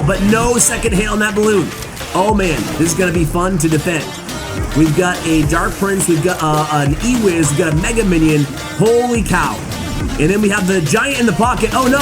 but no second hit on that balloon. Oh man, this is gonna be fun to defend. We've got a Dark Prince, we've got an E-Wiz, we've got a Mega Minion. Holy cow. And then we have the Giant in the pocket. Oh no.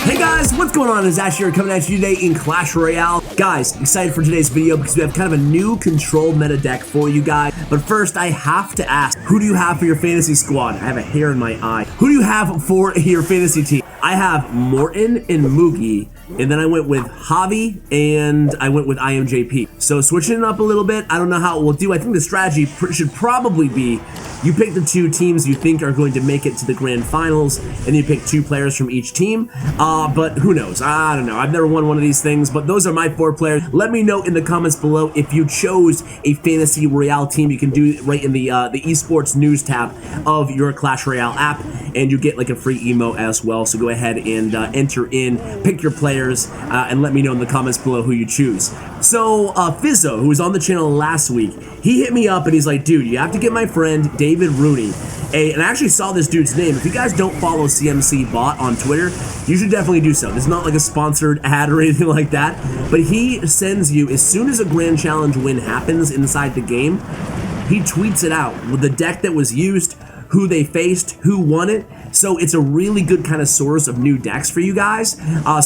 Hey guys, what's going on? It's Ash here coming at you today in Clash Royale. Guys, excited for today's video because we have kind of a new control meta deck for you guys. But first, I have to ask, who do you have for your fantasy squad? I have a hair in my eye. Who do you have for your fantasy team? I have Morton and Moogie, and then I went with Javi, and I went with IMJP. So switching it up a little bit, I don't know how it will do. I think the strategy should probably be you pick the two teams you think are going to make it to the grand finals, and you pick two players from each team. But who knows? I don't know. I've never won one of these things, but those are my 4 players. Let me know in the comments below if you chose a Fantasy Royale team. You can do it right in the esports news tab of your Clash Royale app, and you get like a free emo as well. So go ahead and enter in, pick your players, and let me know in the comments below who you choose. So Fizzo, who was on the channel last week, he hit me up and he's like, dude, you have to get my friend David Rooney. And I actually saw this dude's name. If you guys don't follow CMC Bot on Twitter, you should definitely do so. It's not like a sponsored ad or anything like that, but he sends you, as soon as a Grand Challenge win happens inside the game, he tweets it out with the deck that was used, who they faced, who won it. So it's a really good kind of source of new decks for you guys.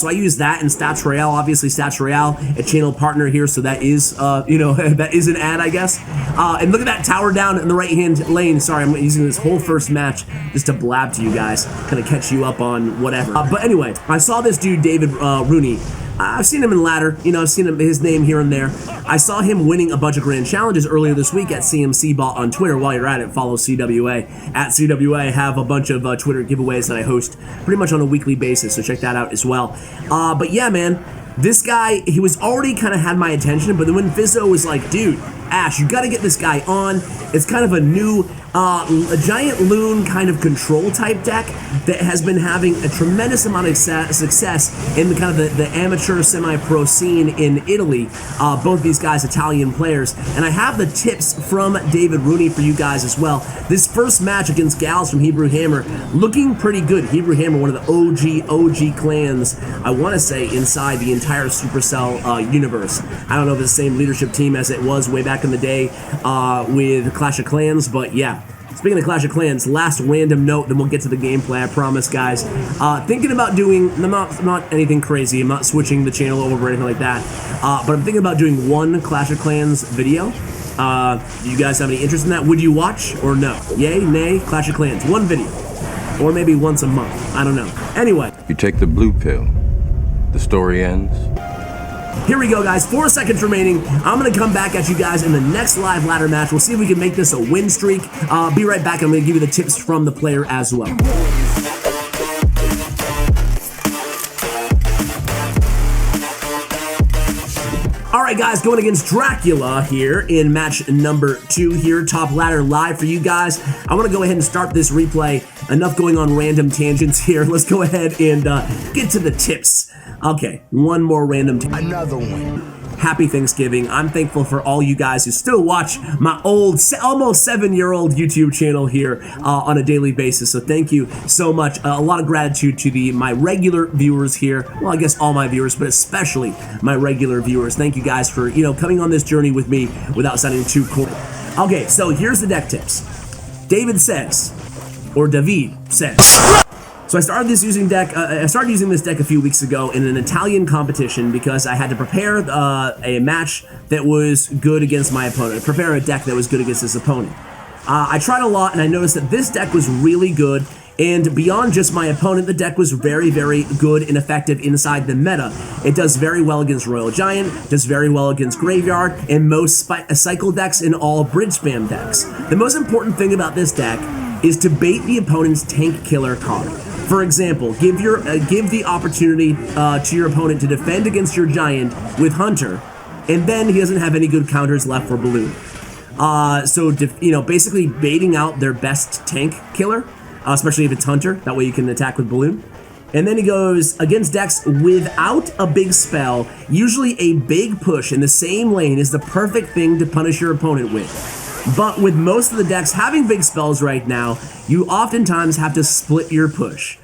So I use that in Stats Royale. Obviously, Stats Royale, a channel partner here, so that is, that is an ad, I guess. And look at that tower down in the right-hand lane. Sorry, I'm using this whole first match just to blab to you guys, kind of catch you up on whatever. But anyway, I saw this dude, David Rooney. I've seen him in ladder, I've seen his name here and there. I saw him winning a bunch of grand challenges earlier this week at CMC Bot on Twitter. While you're at it, follow CWA. At CWA, I have a bunch of Twitter giveaways that I host pretty much on a weekly basis, so check that out as well. But yeah, man, this guy, he was already kind of had my attention, but then when Fizzo was like, dude, Ash, you gotta get this guy on. It's kind of a new, a giant loon kind of control type deck that has been having a tremendous amount of success in the kind of the amateur semi-pro scene in Italy. Both these guys, Italian players. And I have the tips from David Rooney for you guys as well. This first match against Gals from Hebrew Hammer, looking pretty good. Hebrew Hammer, one of the OG clans, I want to say, inside the entire Supercell universe. I don't know if it's the same leadership team as it was way back in the day with Clash of Clans, but yeah. Speaking of Clash of Clans, last random note, then we'll get to the gameplay, I promise, guys. Thinking about doing, I'm not anything crazy, I'm not switching the channel over or anything like that, but I'm thinking about doing one Clash of Clans video. Do you guys have any interest in that? Would you watch or no? Yay, nay, Clash of Clans, one video. Or maybe once a month, I don't know. Anyway. You take the blue pill, the story ends. Here we go, guys. 4 seconds remaining. I'm going to come back at you guys in the next live ladder match. We'll see if we can make this a win streak. Be right back. I'm going to give you the tips from the player as well. All right, guys, going against Dracula here in match number 2 here, top ladder live for you guys. I want to go ahead and start this replay. Enough going on random tangents here. Let's go ahead and get to the tips. Okay, one more random another one. Happy Thanksgiving. I'm thankful for all you guys who still watch my old, almost 7-year-old YouTube channel here on a daily basis. So thank you so much. A lot of gratitude to my regular viewers here. Well, I guess all my viewers, but especially my regular viewers. Thank you guys for, coming on this journey with me without sounding too cool. Okay, so here's the deck tips. David says, or David says. So I started using this deck a few weeks ago in an Italian competition because I had to prepare a match that was good against my opponent, prepare a deck that was good against his opponent. I tried a lot and I noticed that this deck was really good, and beyond just my opponent, the deck was very, very good and effective inside the meta. It does very well against Royal Giant, does very well against Graveyard, and most cycle decks and all bridge spam decks. The most important thing about this deck is to bait the opponent's tank killer card. For example, give the opportunity to your opponent to defend against your Giant with Hunter, and then he doesn't have any good counters left for Balloon. Basically baiting out their best tank killer, especially if it's Hunter. That way you can attack with Balloon. And then he goes against decks without a big spell. Usually a big push in the same lane is the perfect thing to punish your opponent with. But with most of the decks having big spells right now, you oftentimes have to split your push.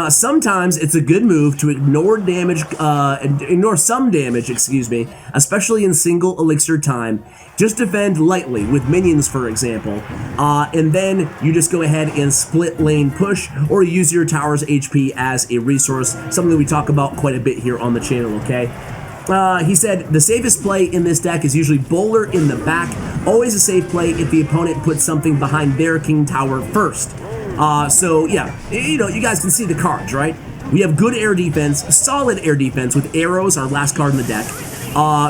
Sometimes it's a good move to ignore damage, ignore some damage, especially in single elixir time. Just defend lightly with minions, for example, and then you just go ahead and split lane push or use your tower's HP as a resource, something we talk about quite a bit here on the channel, okay? He said, the safest play in this deck is usually Bowler in the back. Always a safe play if the opponent puts something behind their king tower first. So yeah, you know, you guys can see the cards, right? We have good air defense, solid air defense with arrows, our last card in the deck.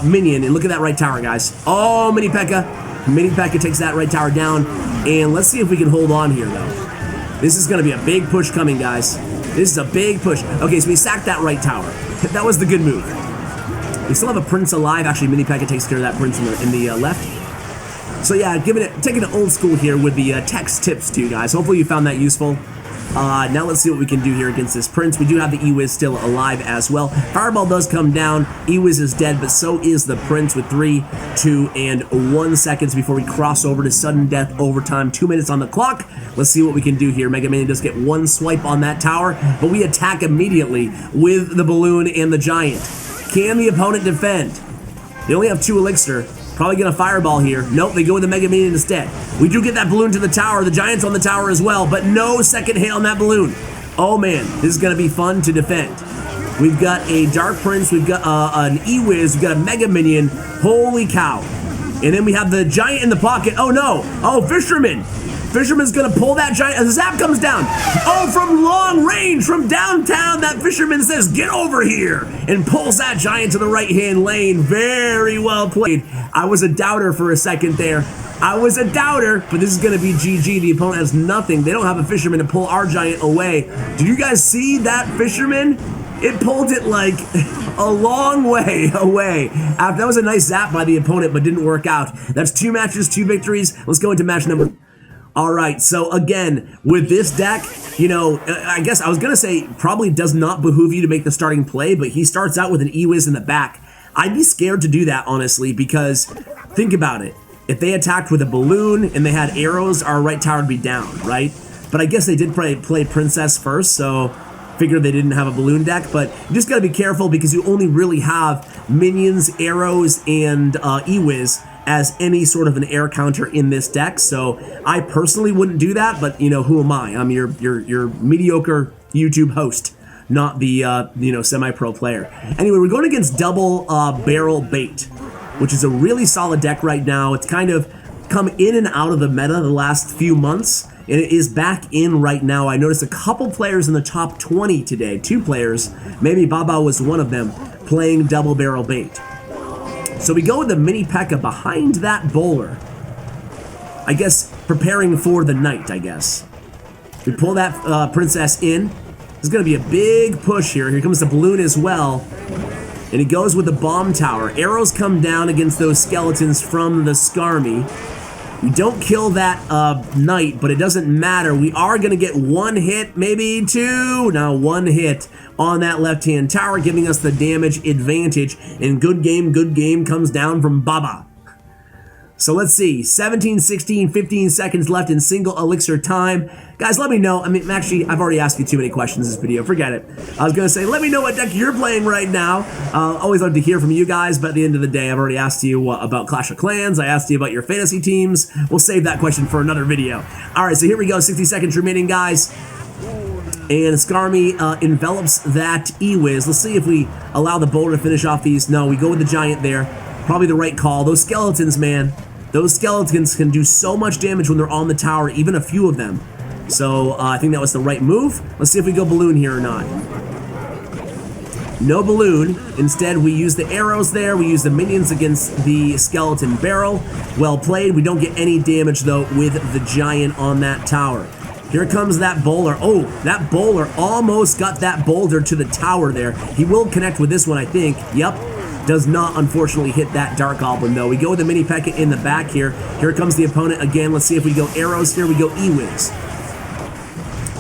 Minion, and look at that right tower, guys. Oh, Mini P.E.K.K.A. Mini P.E.K.K.A. takes that right tower down, and let's see if we can hold on here, though. This is going to be a big push coming, guys. This is a big push. Okay, so we sacked that right tower. That was the good move. We still have a prince alive. Actually, Mini P.E.K.K.A. takes care of that prince in the left. So yeah, taking it old school here with the text tips too, guys. Hopefully you found that useful. Now let's see what we can do here against this prince. We do have the Ewiz still alive as well. Fireball does come down. Ewiz is dead, but so is the prince with 3, 2, and 1 seconds before we cross over to sudden death overtime. 2 minutes on the clock. Let's see what we can do here. Mega Man does get 1 swipe on that tower, but we attack immediately with the balloon and the giant. Can the opponent defend? They only have 2 elixir. Probably gonna fireball here. Nope, they go with the Mega Minion instead. We do get that balloon to the tower. The giant's on the tower as well, but no second hit on that balloon. Oh man, this is gonna be fun to defend. We've got a Dark Prince, we've got an Ewiz, we've got a Mega Minion. Holy cow. And then we have the giant in the pocket. Oh no, oh, Fisherman. Fisherman's gonna pull that giant as the zap comes down. Oh, from long range, from downtown, that Fisherman says, get over here, and pulls that giant to the right-hand lane. Very well played. I was a doubter for a second there. I was a doubter, but this is gonna be GG. The opponent has nothing. They don't have a Fisherman to pull our giant away. Did you guys see that Fisherman? It pulled it like a long way away. That was a nice zap by the opponent, but didn't work out. That's 2 matches, 2 victories. Let's go into match number. All right, so again, with this deck, you know, I guess I was going to say probably does not behoove you to make the starting play, but he starts out with an Ewiz in the back. I'd be scared to do that, honestly, because think about it. If they attacked with a balloon and they had arrows, our right tower would be down, right? But I guess they did play Princess first, so figured they didn't have a balloon deck, but you just got to be careful because you only really have minions, arrows, and Ewiz as any sort of an air counter in this deck. So I personally wouldn't do that, but you know, who am I? I'm your mediocre YouTube host, not the you know, semi-pro player. Anyway, we're going against Double Barrel Bait, which is a really solid deck right now. It's kind of come in and out of the meta the last few months, and it is back in right now. I noticed a couple players in the top 20 today, 2 players, maybe Baba was one of them, playing Double Barrel Bait. So we go with the Mini P.E.K.K.A. behind that bowler. I guess preparing for the night, I guess. We pull that princess in. There's going to be a big push here. Here comes the balloon as well. And he goes with the bomb tower. Arrows come down against those skeletons from the Skarmy. We don't kill that knight, but it doesn't matter. We are going to get 1 hit, maybe 2. Now 1 hit on that left-hand tower, giving us the damage advantage. And good game comes down from Baba. So let's see, 17, 16, 15 seconds left in single elixir time. Guys, let me know. I mean, actually, I've already asked you too many questions in this video. Forget it. I was going to say, let me know what deck you're playing right now. Always love to hear from you guys, but at the end of the day, I've already asked you about Clash of Clans. I asked you about your fantasy teams. We'll save that question for another video. All right, so here we go. 60 seconds remaining, guys. And Skarmy envelops that Ewiz. Let's see if we allow the bowler to finish off these. No, we go with the giant there. Probably the right call. Those skeletons, man. Those skeletons can do so much damage when they're on the tower, even a few of them. So I think that was the right move. Let's see if we go balloon here or not. No balloon. Instead, we use the arrows there. We use the minions against the skeleton barrel. Well played. We don't get any damage, though, with the giant on that tower. Here comes that bowler. Oh, that bowler almost got that boulder to the tower there. He will connect with this one, I think. Yep. Does not, unfortunately, hit that Dark Goblin, though. We go with the Mini P.E.K.K.A. in the back here. Here comes the opponent again. Let's see if we go arrows here. We go Ewiz.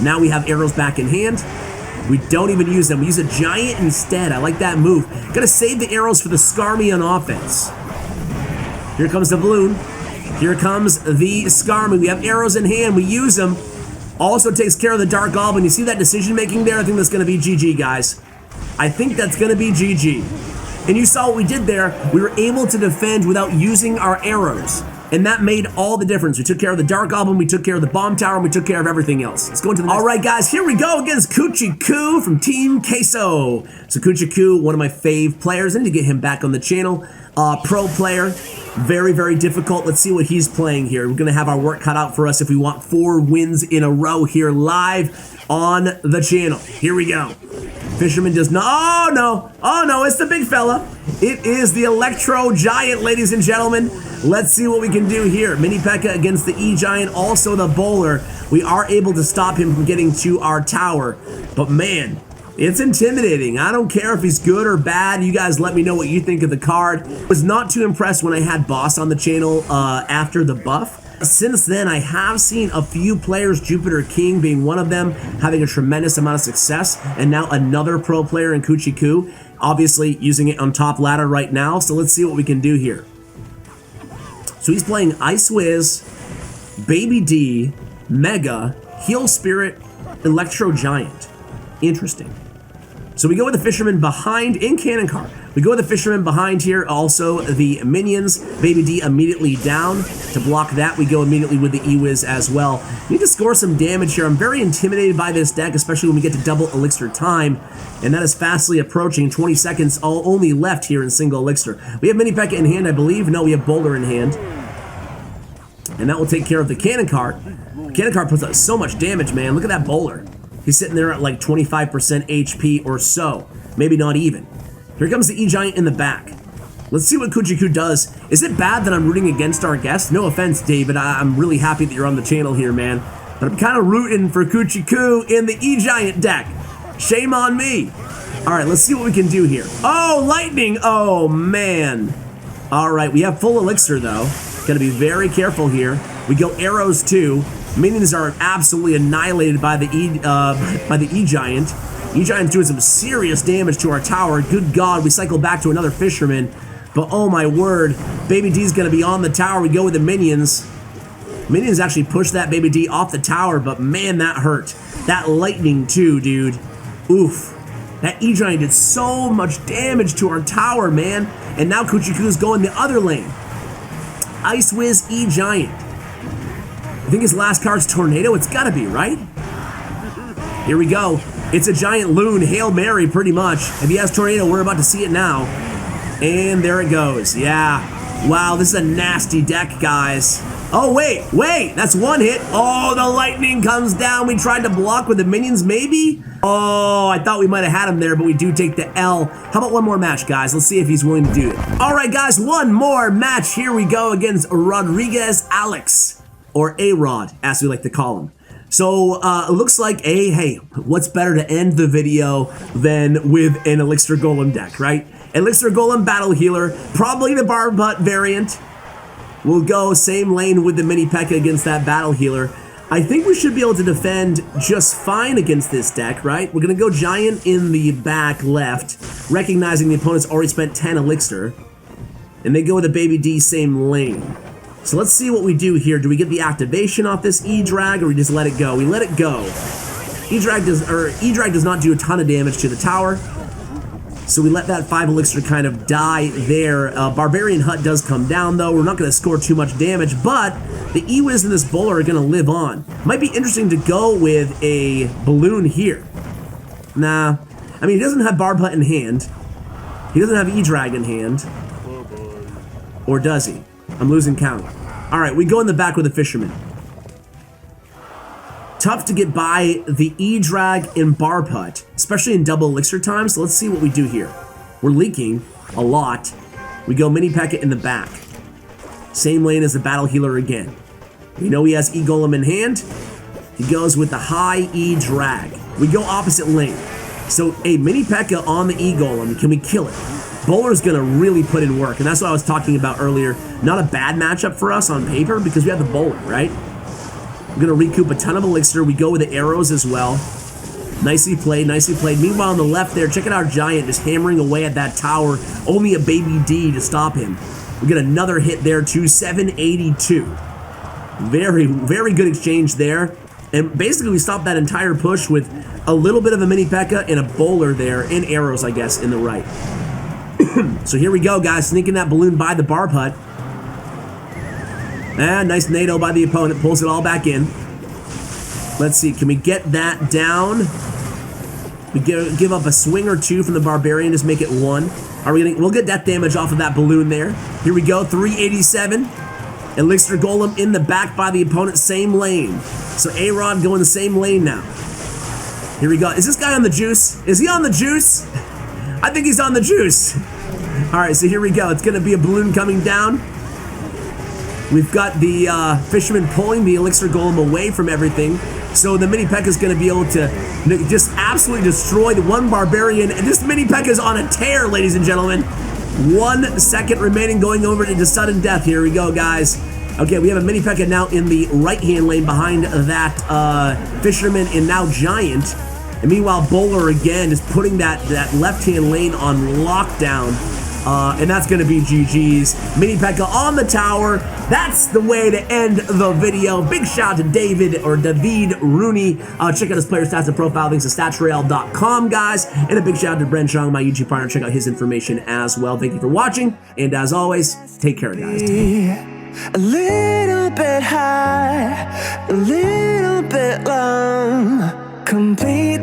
Now we have arrows back in hand. We don't even use them. We use a giant instead. I like that move. Gotta save the arrows for the Skarmy on offense. Here comes the balloon. Here comes the Skarmory. We have arrows in hand. We use them. Also takes care of the Dark Goblin. You see that decision making there? I think that's going to be GG, guys. I think that's going to be GG. And you saw what we did there. We were able to defend without using our arrows. And that made all the difference. We took care of the Dark Goblin, we took care of the Bomb Tower, and we took care of everything else. Let's go into the next. All right, guys, here we go against Kuchi-Ku from Team Queso. So Kuchi-Ku, one of my fave players. I need to get him back on the channel. Pro player, very, very difficult. Let's see what he's playing here. We're gonna have our work cut out for us if we want 4 wins in a row here live on the channel. Here we go. Fisherman does not, oh no, it's the big fella. It is the Electro Giant, ladies and gentlemen. Let's see what we can do here. Mini P.E.K.K.A against the E-Giant, also the Bowler. We are able to stop him from getting to our tower, but man, it's intimidating. I don't care if he's good or bad. You guys let me know what you think of the card. I was not too impressed when I had Boss on the channel after the buff. Since then, I have seen a few players, Jupiter King being one of them, having a tremendous amount of success, and now another pro player in Kuchi-Ku, obviously using it on top ladder right now. So let's see what we can do here. So he's playing Ice Wiz, Baby D, Mega, Heal Spirit, Electro Giant. Interesting. So we go with the Fisherman behind in Cannon Car. We go with the Fisherman behind here, also the Minions. Baby D immediately down. To block that, we go immediately with the E-Wiz as well. We need to score some damage here. I'm very intimidated by this deck, especially when we get to double elixir time. And that is fastly approaching. 20 seconds only left here in single elixir. We have Mini P.E.K.K.A in hand, I believe. No, we have Bowler in hand. And that will take care of the Cannon Car. Cannon Car puts out so much damage, man. Look at that Bowler. He's sitting there at like 25% HP or so. Maybe not even. Here comes the E-Giant in the back. Let's see what Kuchi-Ku does. Is it bad that I'm rooting against our guest? No offense, David. I'm really happy that you're on the channel here, man. But I'm kind of rooting for Kuchi-Ku in the E-Giant deck. Shame on me. All right, let's see what we can do here. Oh, lightning. Oh, man. All right, we have full elixir, though. Got to be very careful here. We go arrows, too. Minions are absolutely annihilated by the E-Giant. E-Giant's doing some serious damage to our tower. Good God, we cycle back to another Fisherman. But oh my word, Baby D's gonna be on the tower. We go with the Minions. Minions actually pushed that Baby D off the tower, but man, that hurt. That lightning too, dude. Oof. That E-Giant did so much damage to our tower, man. And now Kuchi-Ku's going the other lane. Ice Wiz E-Giant. I think his last card's Tornado. It's gotta be, right? Here we go. It's a giant loon, Hail Mary, pretty much. If he has Tornado, we're about to see it now. And there it goes. Yeah. Wow, this is a nasty deck, guys. Oh, wait. That's one hit. Oh, the lightning comes down. We tried to block with the Minions, maybe? Oh, I thought we might have had him there, but we do take the L. How about one more match, guys? Let's see if he's willing to do it. All right, guys, one more match. Here we go against Rodriguez Alex, or A-Rod, as we like to call him. So, it looks like, hey, what's better to end the video than with an Elixir Golem deck, right? Elixir Golem Battle Healer, probably the Barbutt variant. We'll go same lane with the Mini P.E.K.K.A against that Battle Healer. I think we should be able to defend just fine against this deck, right? We're going to go Giant in the back left, recognizing the opponent's already spent 10 Elixir. And they go with the Baby D same lane. So let's see what we do here. Do we get the activation off this E-Drag, or we just let it go? We let it go. E-Drag does not do a ton of damage to the tower. So we let that 5 elixir kind of die there. Barbarian Hut does come down, though. We're not going to score too much damage, but the E-Wiz and this Bowler are going to live on. Might be interesting to go with a Balloon here. Nah. I mean, he doesn't have Barb Hut in hand. He doesn't have E-Drag in hand. Or does he? I'm losing count. All right, we go in the back with the Fisherman. Tough to get by the E-Drag in Barb Hut, especially in double elixir time, so let's see what we do here. We're leaking a lot. We go Mini P.E.K.K.A in the back. Same lane as the Battle Healer again. We know he has E-Golem in hand. He goes with the high E-Drag. We go opposite lane. So a Mini P.E.K.K.A on the E-Golem, can we kill it? Bowler's going to really put in work, and that's what I was talking about earlier. Not a bad matchup for us on paper because we have the Bowler, right? We're going to recoup a ton of elixir. We go with the arrows as well. Nicely played, nicely played. Meanwhile, on the left there, check out our Giant just hammering away at that tower. Only a Baby D to stop him. We get another hit there too, 782. Very, very good exchange there. And basically we stopped that entire push with a little bit of a mini P.E.K.K.A. and a bowler there, and arrows, I guess, in the right. So here we go, guys, sneaking that balloon by the bar putt. And nice NATO by the opponent, pulls it all back in. Let's see, can we get that down? We give up a swing or two from the Barbarian, just make it 1. Are we we'll get death damage off of that balloon there. Here we go, 387. Elixir Golem in the back by the opponent, same lane. So A-Rod going the same lane now. Here we go. Is this guy on the juice? Is he on the juice? I think he's on the juice. All right, so here we go. It's going to be a balloon coming down. We've got the Fisherman pulling the Elixir Golem away from everything. So the mini P.E.K.K.A. is going to be able to just absolutely destroy the one Barbarian. And this mini P.E.K.K.A. is on a tear, ladies and gentlemen. 1 second remaining, going over into sudden death. Here we go, guys. Okay, we have a mini P.E.K.K.A. now in the right-hand lane behind that Fisherman and now Giant. And meanwhile, Bowler again is putting that left-hand lane on lockdown. And that's going to be GG's. Mini P.E.K.K.A. on the tower. That's the way to end the video. Big shout out to David Rooney. Check out his player stats and profile. Links to statsroyale.com, guys. And a big shout out to Brent Chung, my YouTube partner. Check out his information as well. Thank you for watching. And as always, take care, guys. A little bit high, a little bit long, complete